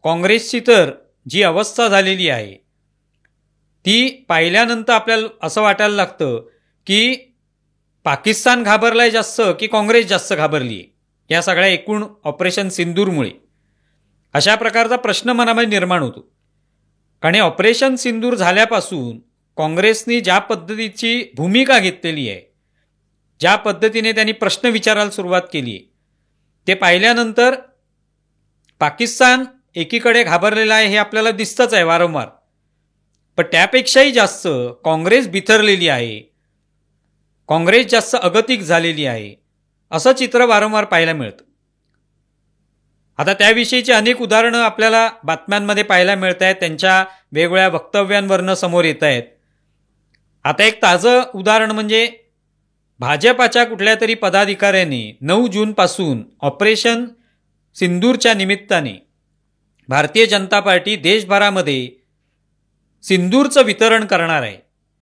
काँग्रेसची तर जी अवस्था झालेली आहे ती पाहिल्यानंतर आपल्याला असं वाटायला लागतं की पाकिस्तान घाबरलाय जास्त की काँग्रेस जास्त घाबरली आहे या सगळ्या एकूण ऑपरेशन सिंदूरमुळे. अशा प्रकारचा प्रश्न मनामध्ये निर्माण होतो. कारण ऑपरेशन सिंदूर झाल्यापासून काँग्रेसनी ज्या पद्धतीची भूमिका घेतलेली आहे, ज्या पद्धतीने त्यांनी प्रश्न विचारायला सुरुवात केली आहे, ते पाहिल्यानंतर पाकिस्तान एकीकडे घाबरलेला आहे हे आपल्याला दिसतंच आहे वारंवार. पण त्यापेक्षाही जास्त काँग्रेस बिथरलेली आहे, काँग्रेस जास्त अगतिक झालेली आहे, असं चित्र वारंवार पाहायला मिळतं. आता त्याविषयीची अनेक उदाहरणं आपल्याला बातम्यांमध्ये पाहायला मिळत आहेत, त्यांच्या वेगवेगळ्या वक्तव्यांवरनं समोर येत आहेत. आता एक ताजं उदाहरण म्हणजे भाजपाच्या कुठल्या तरी पदाधिकाऱ्याने 9 जूनपासून ऑपरेशन सिंदूरच्या निमित्ताने भारतीय जनता पार्टी देशभरामध्ये सिंदूरचं वितरण करणार आहे